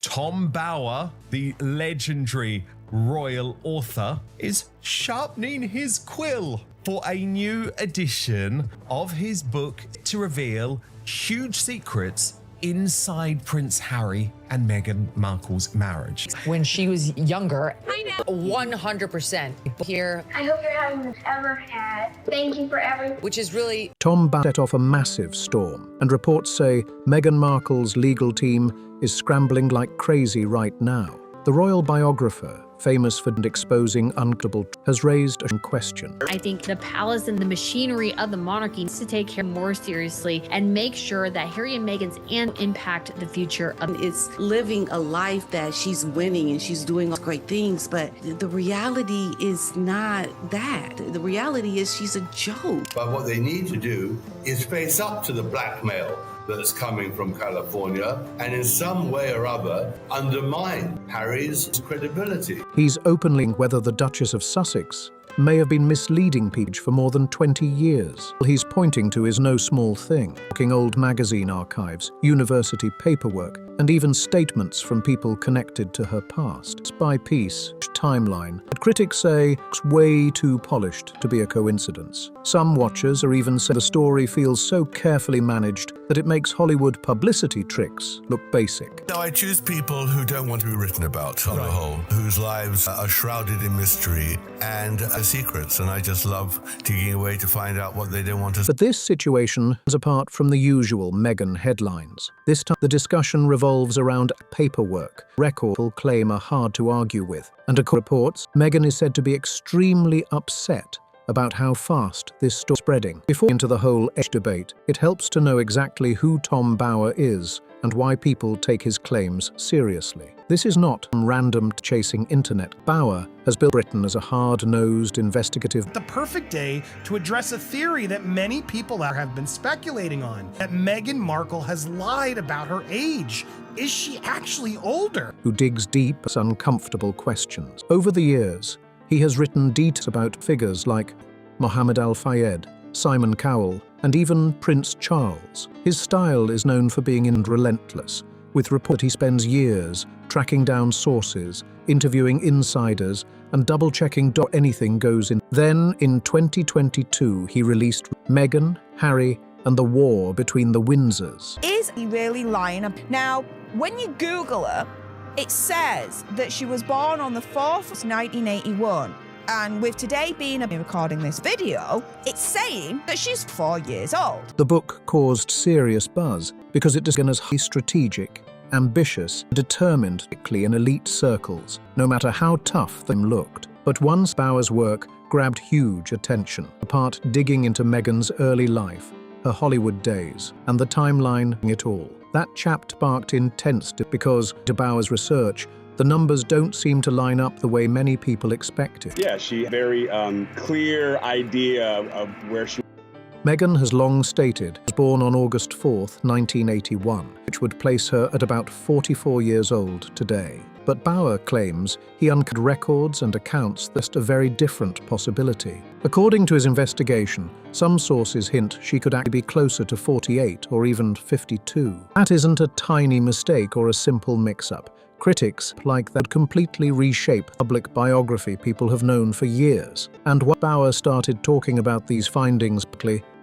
Tom Bower, the legendary royal author, is sharpening his quill for a new edition of his book to reveal huge secrets inside Prince Harry and Meghan Markle's marriage. When she was younger, I know. 100% here. I hope you're having the best ever had. Thank you for everything. Which is really... Tom Bower set off a massive storm, and reports say Meghan Markle's legal team is scrambling like crazy right now. The royal biographer, famous for exposing uncomfortable, has raised a question. I think the palace and the machinery of the monarchy needs to take care more seriously and make sure that Harry and Meghan's and impact the future of It's living a life that she's winning and she's doing all great things, but the reality is not that. The reality is she's a joke. But what they need to do is face up to the blackmail that's coming from California and in some way or other undermine Harry's credibility. He's openly whether the Duchess of Sussex may have been misleading people for more than 20 years. He's pointing to is no small thing, looking old magazine archives, university paperwork, and even statements from people connected to her past. Spy piece, timeline, but critics say it's way too polished to be a coincidence. Some watchers are even saying the story feels so carefully managed that it makes Hollywood publicity tricks look basic. Now, I choose people who don't want to be written about on the whole, whose lives are shrouded in mystery and secrets, and I just love digging away to find out what they don't want to say. But this situation is apart from the usual Meghan headlines. This time, the discussion revolves around paperwork. Records will claim are hard to argue with. And according to reports, Meghan is said to be extremely upset about how fast this story is spreading. Before into the whole debate, it helps to know exactly who Tom Bower is and why people take his claims seriously. This is not random chasing internet. Bower has built Britain as a hard-nosed, investigative... The perfect day to address a theory that many people out have been speculating on, that Meghan Markle has lied about her age. Is she actually older? ...who digs deep at uncomfortable questions. Over the years, he has written details about figures like Mohammed Al-Fayed, Simon Cowell, and even Prince Charles. His style is known for being relentless, with report he spends years tracking down sources, interviewing insiders, and double-checking anything goes in. Then, in 2022, he released Meghan, Harry, and the war between the Windsors. Is he really lying? Now, when you Google her, it says that she was born on the 4th of 1981. And with today being recording this video, it's saying that she's 4 years old. The book caused serious buzz because it is as highly strategic, ambitious, determined quickly in elite circles, no matter how tough them looked. But once Bower's work grabbed huge attention, apart digging into Meghan's early life, her Hollywood days, and the timeline it all. That chapter sparked intense because, to Bower's research, the numbers don't seem to line up the way many people expected. Yeah, she had a very clear idea of where she... Meghan has long stated she was born on August 4th, 1981, which would place her at about 44 years old today. But Bower claims he uncovered records and accounts that's a very different possibility. According to his investigation, some sources hint she could actually be closer to 48 or even 52. That isn't a tiny mistake or a simple mix-up. Critics like that completely reshape public biography people have known for years. And when Bower started talking about these findings,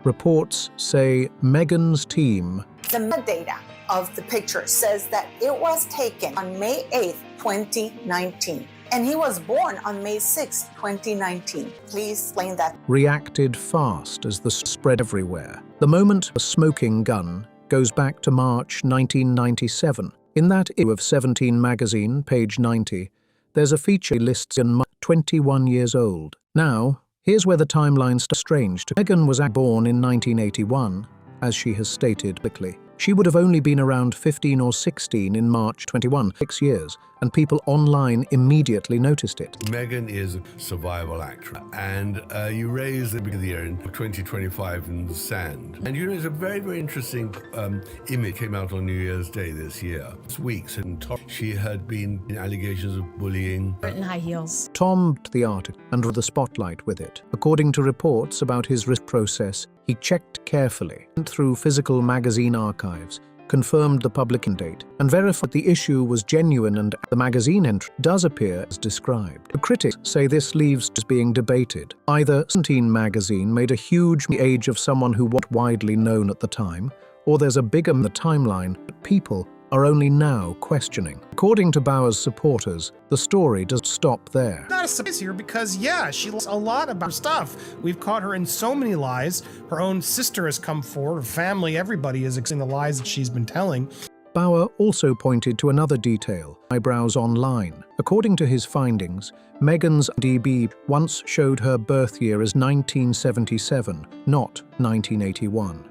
reports say Meghan's team... The metadata of the picture says that it was taken on May 8th, 2019. And he was born on May 6th, 2019. Please explain that. ...reacted fast as the spread everywhere. The moment a smoking gun goes back to March 1997. In that issue of 17 magazine, page 90, there's a feature lists in 21 years old. Now, here's where the timeline starts strange. Meghan was born in 1981, as she has stated publicly. She would have only been around 15 or 16 in March 21, 6 years, and people online immediately noticed it. Meghan is a survival actress, and you raise the beginning of the year in 2025 in the sand. And you know, it's a very, very interesting image came out on New Year's Day this year. It's weeks, and she had been in allegations of bullying. in high heels. Tom the article and the spotlight with it. According to reports about his risk process, he checked carefully. Through physical magazine archives, confirmed the publication date, and verified the issue was genuine, and the magazine entry does appear as described. The critics say this leaves as being debated. Either 17 magazine made a huge age of someone who was widely known at the time, or there's a bigger timeline that people are only now questioning. According to Bauer's supporters, the story does stop there. Not a surprise here because, yeah, she lies a lot about her stuff. We've caught her in so many lies. Her own sister has come forward, her family, everybody is accepting the lies that she's been telling. Bauer also pointed to another detail, eyebrows online. According to his findings, Meghan's DB once showed her birth year as 1977, not 1981.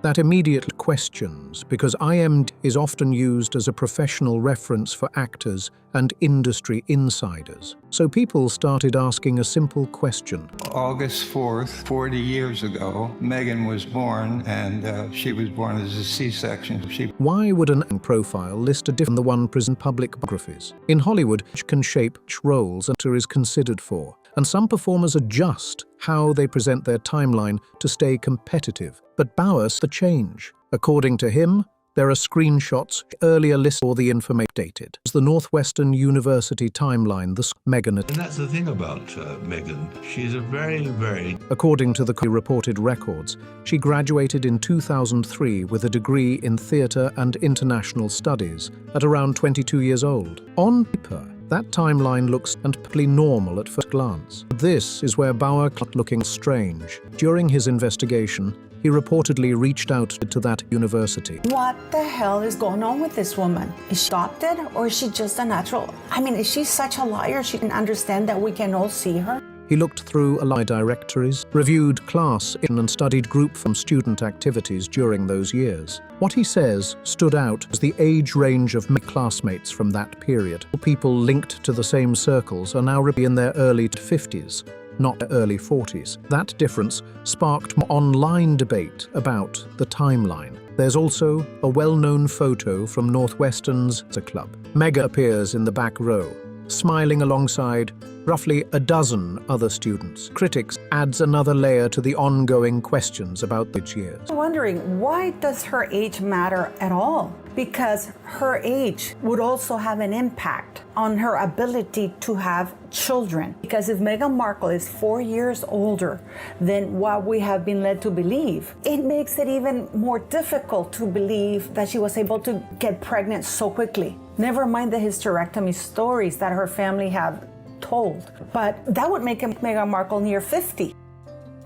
That immediately questions, because IMD is often used as a professional reference for actors and industry insiders. So people started asking a simple question. August 4th, 40 years ago, Meghan was born, and she was born as a C-section. Why would an acting profile list a different than the one present public biographies? In Hollywood, which can shape which roles an actor is considered for, and some performers adjust how they present their timeline to stay competitive. But Bauer's the change. According to him, there are screenshots earlier listed or the information dated. As the Northwestern University timeline, the Meghan. And that's the thing about Meghan. She's a very... According to the reported records, she graduated in 2003 with a degree in theatre and international studies at around 22 years old. On paper, that timeline looks perfectly normal at first glance. This is where Bauer got looking strange. During his investigation, he reportedly reached out to that university. What the hell is going on with this woman? Is she adopted or is she just a natural? I mean, is she such a liar she can understand that we can all see her? He looked through alumni directories, reviewed class and studied group from student activities during those years. What he says stood out as the age range of classmates from that period. People linked to the same circles are now in their early 50s, not early 40s. That difference sparked online debate about the timeline. There's also a well-known photo from Northwestern's club. Meghan appears in the back row, smiling alongside roughly a dozen other students. Critics adds another layer to the ongoing questions about the years. I'm wondering, why does her age matter at all? Because her age would also have an impact on her ability to have children. Because if Meghan Markle is 4 years older than what we have been led to believe, it makes it even more difficult to believe that she was able to get pregnant so quickly. Never mind the hysterectomy stories that her family have told. But that would make Meghan Markle near 50.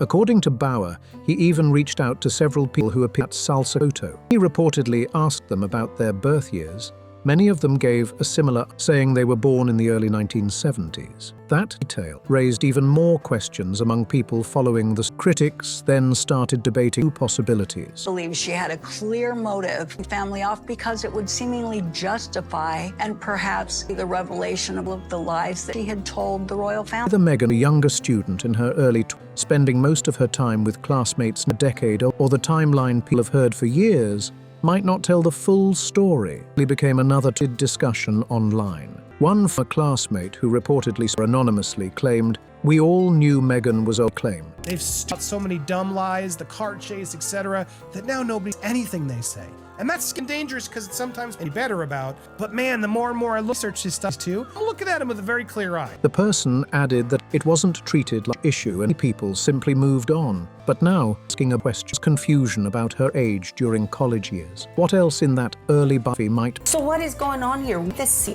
According to Bauer, he even reached out to several people who appeared at Salsa photo. He reportedly asked them about their birth years. Many of them gave a similar, saying they were born in the early 1970s. That detail raised even more questions among people following the critics, then started debating two possibilities. I believe she had a clear motive, family off, because it would seemingly justify and perhaps the revelation of the lies that she had told the royal family. Either Meghan, a younger student in her early 20s, spending most of her time with classmates in a decade, or the timeline people have heard for years, might not tell the full story. It became another discussion online. One former classmate who reportedly anonymously claimed, "We all knew Meghan was claim." They've stopped so many dumb lies, the car chase, etc., that now nobody's anything they say. And that's dangerous because it's sometimes any better about. But man, the more and more I research this stuff too, I'm looking at him with a very clear eye. The person added that it wasn't treated like an issue and people simply moved on. But now, asking a question, confusion about her age during college years. What else in that early Buffy might... So what is going on here?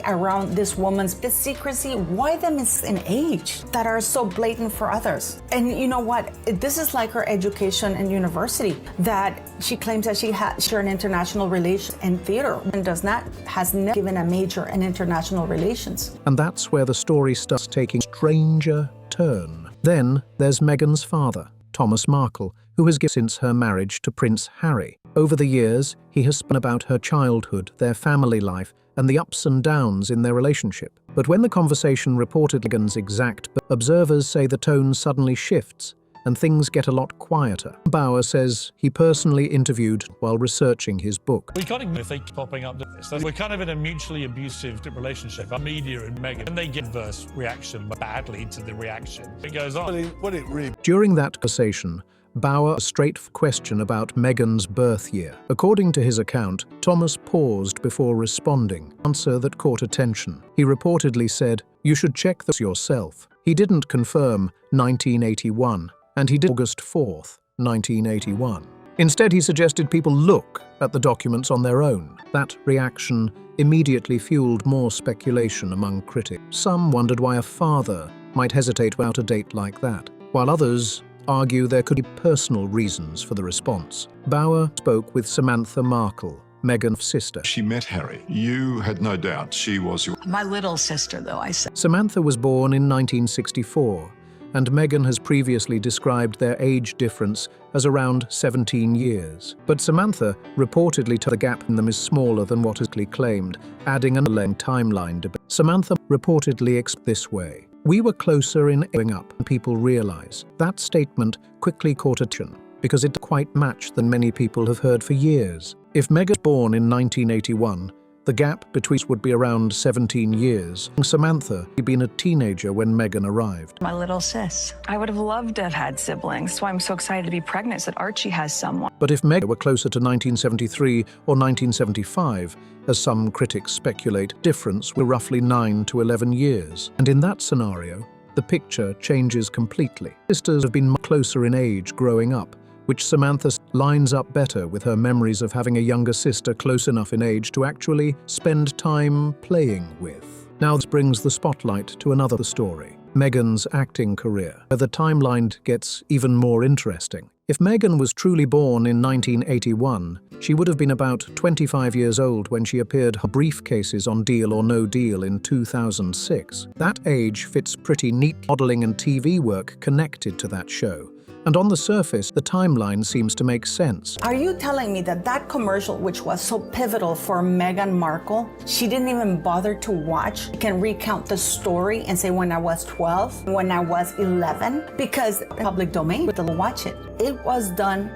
Around this woman's secrecy, why them is an age that are so blatant for others? And you know what? This is like her education in university, that she claims that she had an international relations and theater and has never given a major in international relations. And that's where the story starts taking a stranger turn. Then there's Meghan's father, Thomas Markle, who has given since her marriage to Prince Harry. Over the years, he has spoken about her childhood, their family life, and the ups and downs in their relationship. But when the conversation reported Meghan's exact, observers say the tone suddenly shifts and things get a lot quieter. Bauer says he personally interviewed while researching his book. We can't ignore if they keep popping up. So we're kind of in a mutually abusive relationship. Our media and Meghan, and they get adverse reaction badly to the reaction. It goes on. During that conversation, Bauer a straight question about Meghan's birth year. According to his account, Thomas paused before responding, an answer that caught attention. He reportedly said, "You should check this yourself." He didn't confirm 1981, and he did August 4th, 1981. Instead, he suggested people look at the documents on their own. That reaction immediately fueled more speculation among critics. Some wondered why a father might hesitate without a date like that, while others argue there could be personal reasons for the response. Bauer spoke with Samantha Markle, Meghan's sister. She met Harry. You had no doubt she was your... My little sister, though, I said. Samantha was born in 1964, and Meghan has previously described their age difference as around 17 years. But Samantha reportedly told the gap in them is smaller than what is claimed, adding an underlying timeline debate. Samantha reportedly expressed this way: "We were closer in growing up, and people realize." That statement quickly caught attention, because it didn't quite match than many people have heard for years. If Meghan was born in 1981, the gap between would be around 17 years. Samantha had been a teenager when Meghan arrived. My little sis. I would have loved to have had siblings, so I'm so excited to be pregnant so that Archie has someone. But if Meghan were closer to 1973 or 1975, as some critics speculate, difference were roughly 9 to 11 years. And in that scenario, the picture changes completely. Sisters have been much closer in age growing up, which Samantha lines up better with her memories of having a younger sister close enough in age to actually spend time playing with. Now this brings the spotlight to another story, Meghan's acting career, where the timeline gets even more interesting. If Meghan was truly born in 1981, she would have been about 25 years old when she appeared her briefcases on Deal or No Deal in 2006. That age fits pretty neat. Modeling and TV work connected to that show. And on the surface, the timeline seems to make sense. Are you telling me that that commercial, which was so pivotal for Meghan Markle, she didn't even bother to watch? She can recount the story and say when I was 12, when I was 11, because public domain, but they'll watch it. It was done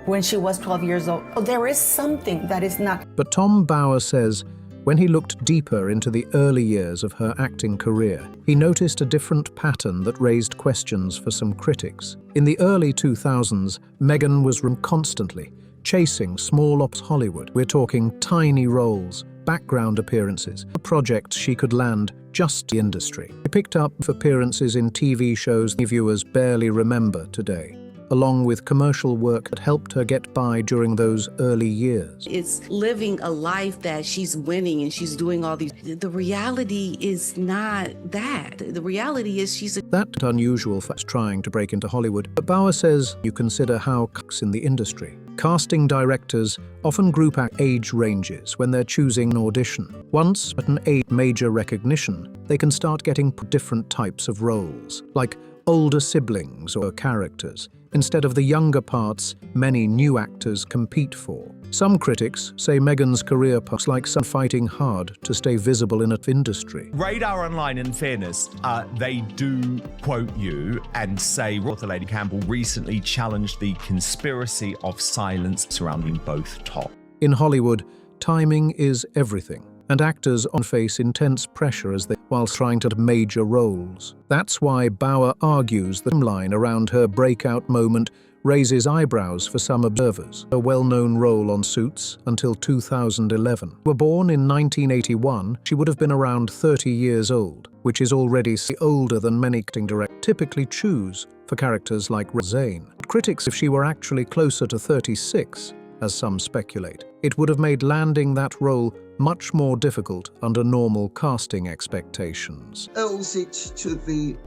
when she was 12 years old. So there is something that is not. But Tom Bauer says, when he looked deeper into the early years of her acting career, he noticed a different pattern that raised questions for some critics. In the early 2000s, Meghan was constantly chasing small ops Hollywood. We're talking tiny roles, background appearances, projects she could land just the industry. She picked up appearances in TV shows viewers barely remember today, along with commercial work that helped her get by during those early years. It's living a life that she's winning and she's doing all these. The reality is not that. The reality is she's That unusual for trying to break into Hollywood. But Bauer says you consider how cooks in the industry. Casting directors often group age ranges when they're choosing an audition. Once at an age major recognition, they can start getting different types of roles, like older siblings or characters, instead of the younger parts many new actors compete for. Some critics say Meghan's career path like some fighting hard to stay visible in an industry. Radar Online, in fairness, they do quote you and say author Lady Campbell recently challenged the conspiracy of silence surrounding both top. In Hollywood, timing is everything, and actors often face intense pressure whilst trying to major roles. That's why Bauer argues the timeline around her breakout moment raises eyebrows for some observers. A well-known role on Suits until 2011. Were born in 1981, she would have been around 30 years old, which is already older than many acting directors typically choose for characters like Zane. Critics, if she were actually closer to 36, as some speculate, it would have made landing that role much more difficult under normal casting expectations. Owes it to the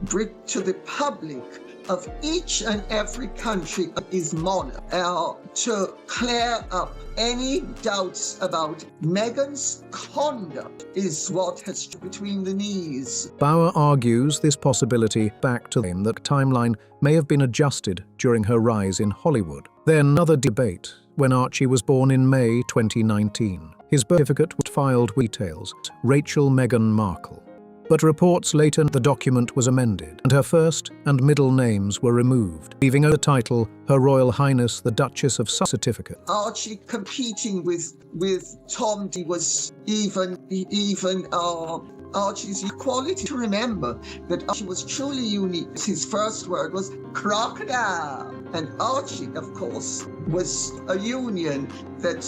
public of each and every country is monarch to clear up any doubts about Meghan's conduct is what has between the knees. Bauer argues this possibility back to him that timeline may have been adjusted during her rise in Hollywood. Then another debate when Archie was born in May 2019. His birth certificate was filed with details, Rachel Meghan Markle. But reports later the document was amended, and her first and middle names were removed, leaving the title Her Royal Highness the Duchess of Sussex certificate. Archie competing with Tom D was even Archie's quality to remember that Archie was truly unique. His first word was crocodile. And Archie, of course, was a union that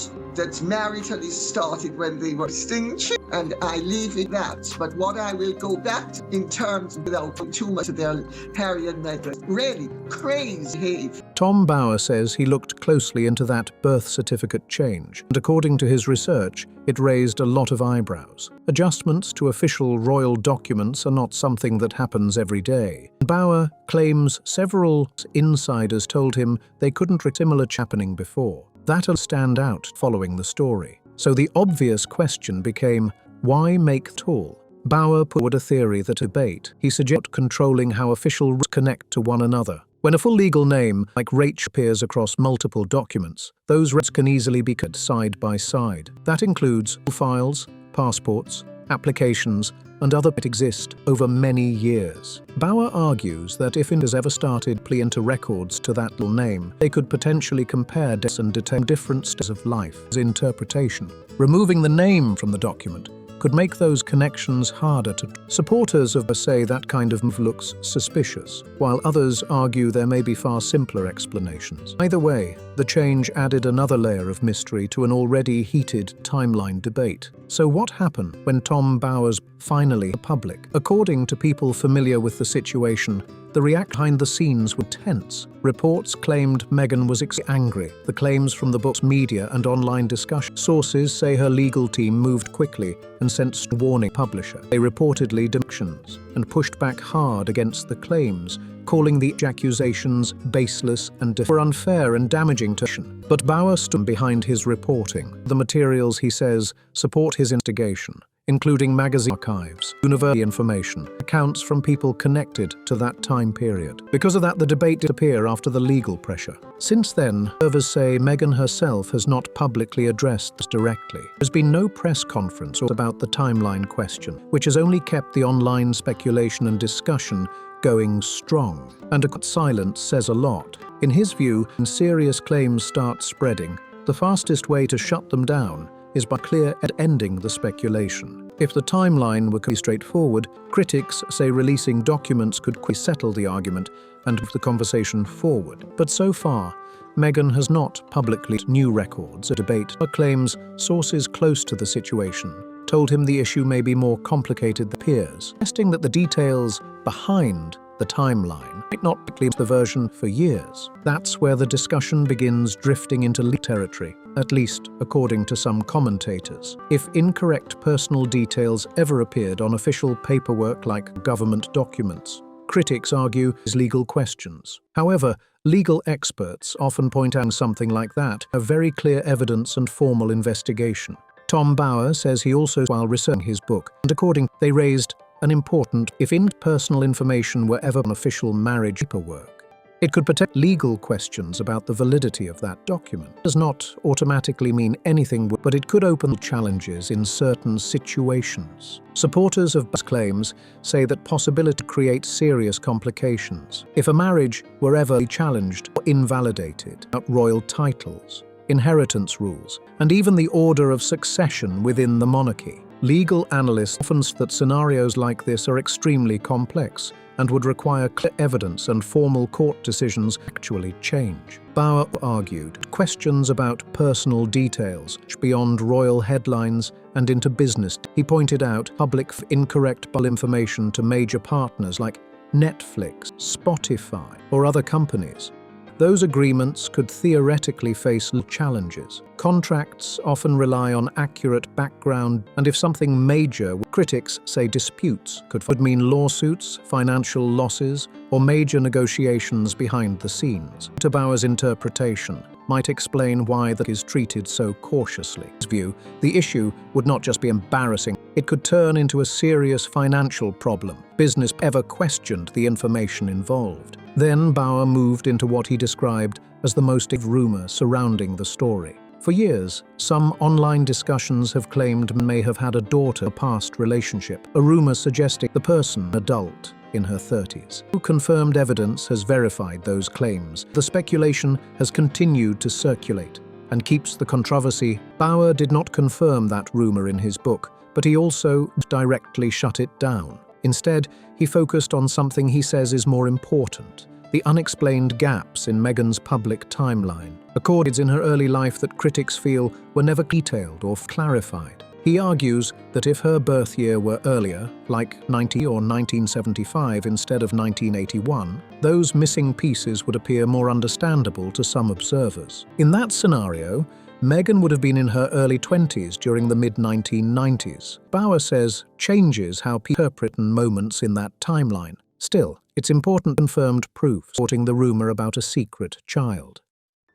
maritally started when they were distinguished, and I leave it that. But what I will go back to in terms, without too much of their Harry and Meghan, really crazy behavior. Tom Bower says he looked closely into that birth certificate change, and according to his research, it raised a lot of eyebrows. Adjustments to official royal documents are not something that happens every day. Bower claims several insiders told him they couldn't read similar happening before. That'll stand out following the story. So the obvious question became, why make it all? Bower put forward a theory that debate. He suggested controlling how officials connect to one another. When a full legal name, like Rach, appears across multiple documents, those records can easily be cut side by side. That includes files, passports, applications, and other that exist over many years. Bower argues that if it has ever started plea into records to that little name, they could potentially compare deaths and detect different stages of life as interpretation. Removing the name from the document could make those connections harder to. Supporters of say that kind of move looks suspicious, while others argue there may be far simpler explanations. Either way, the change added another layer of mystery to an already heated timeline debate. So what happened when Tom Bower's finally public? According to people familiar with the situation, the reaction behind the scenes were tense. Reports claimed Meghan was angry. The claims from the book's media and online discussion. Sources say her legal team moved quickly and sent warning publisher. They reportedly demotions and pushed back hard against the claims, calling the accusations baseless and were unfair and damaging to. But Bower stood behind his reporting. The materials, he says, support his investigation, including magazine archives, university information, accounts from people connected to that time period. Because of that, the debate did appear after the legal pressure. Since then, observers say Meghan herself has not publicly addressed this directly. There's been no press conference about the timeline question, which has only kept the online speculation and discussion going strong. And a silence says a lot. In his view, when serious claims start spreading, the fastest way to shut them down is by clear at ending the speculation. If the timeline were straightforward, critics say releasing documents could quickly settle the argument and move the conversation forward. But so far, Meghan has not publicly new records. A debate claims sources close to the situation told him the issue may be more complicated than appears, suggesting that the details behind the timeline might not be the version for years. That's where the discussion begins drifting into legal territory, at least according to some commentators. If incorrect personal details ever appeared on official paperwork like government documents, critics argue is legal questions. However, legal experts often point out something like that, a very clear evidence and formal investigation. Tom Bower says he also, while researching his book, and according they raised an important, if personal information were ever on official marriage paperwork, it could protect legal questions about the validity of that document. It does not automatically mean anything, but it could open challenges in certain situations. Supporters of Bower's claims say that possibility creates serious complications. If a marriage were ever challenged or invalidated, about royal titles, inheritance rules, and even the order of succession within the monarchy. Legal analysts often say that scenarios like this are extremely complex and would require clear evidence and formal court decisions actually change. Bower argued questions about personal details beyond royal headlines and into business. He pointed out public incorrect information to major partners like Netflix, Spotify, or other companies. Those agreements could theoretically face challenges. Contracts often rely on accurate background, and if something major, critics say disputes could mean lawsuits, financial losses, or major negotiations behind the scenes. To Bower's interpretation might explain why that is treated so cautiously. In his view, the issue would not just be embarrassing, it could turn into a serious financial problem. Business ever questioned the information involved. Then Bower moved into what he described as the most rumor surrounding the story. For years, some online discussions have claimed may have had a daughter past relationship, a rumor suggesting the person adult in her 30s. No confirmed evidence has verified those claims. The speculation has continued to circulate and keeps the controversy. Bower did not confirm that rumor in his book, but he also directly shut it down. Instead, he focused on something he says is more important: the unexplained gaps in Meghan's public timeline, accords in her early life that critics feel were never detailed or clarified. He argues that if her birth year were earlier, like 90 or 1975 instead of 1981, those missing pieces would appear more understandable to some observers. In that scenario, Meghan would have been in her early 20s during the mid-1990s. Bauer says changes how people interpret moments in that timeline. Still, it's important confirmed proof supporting the rumor about a secret child.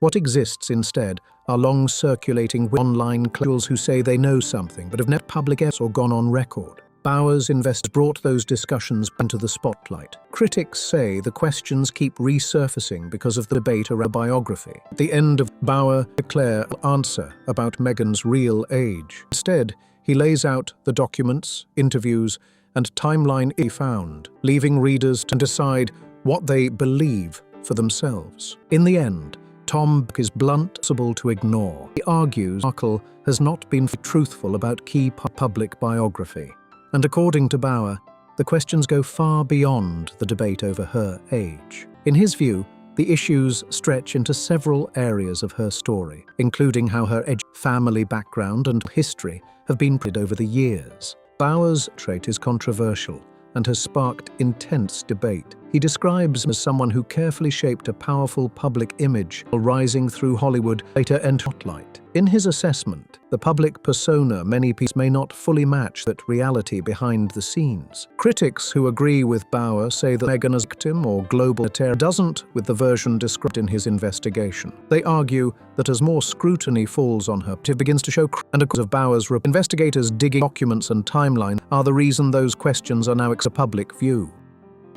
What exists instead are long-circulating online claims who say they know something but have never public or gone on record. Bauer's investors brought those discussions into the spotlight. Critics say the questions keep resurfacing because of the debate around biography. At the end of Bauer declares an answer about Meghan's real age. Instead, he lays out the documents, interviews, and timeline he found, leaving readers to decide what they believe for themselves. In the end, Tom is blunt, impossible to ignore. He argues Markle has not been truthful about key public biography. And according to Bauer, the questions go far beyond the debate over her age. In his view, the issues stretch into several areas of her story, including how her family background and history have been played over the years. Bauer's trait is controversial and has sparked intense debate. He describes him as someone who carefully shaped a powerful public image while rising through Hollywood later and spotlight. In his assessment, the public persona many people may not fully match that reality behind the scenes. Critics who agree with Bauer say that Meghan as victim or global terror doesn't with the version described in his investigation. They argue that as more scrutiny falls on her, it begins to show and because of Bauer's investigators digging documents and timeline are the reason those questions are now a public view.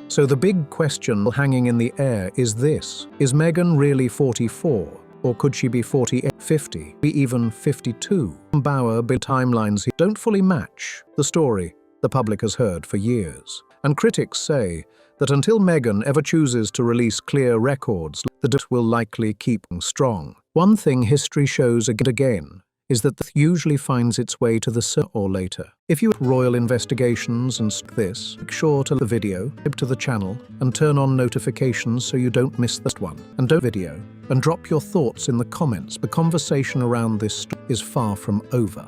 So the big question hanging in the air is this: is Meghan really 44? Or could she be 48, 50, even 52? Bauer timelines don't fully match the story the public has heard for years. And critics say that until Meghan ever chooses to release clear records, the debate will likely keep strong. One thing history shows again and again is that the usually finds its way to the sooner or later. If you have royal investigations and this, make sure to like the video, subscribe to the channel, and turn on notifications so you don't miss this one. And don't video, and drop your thoughts in the comments. The conversation around this is far from over.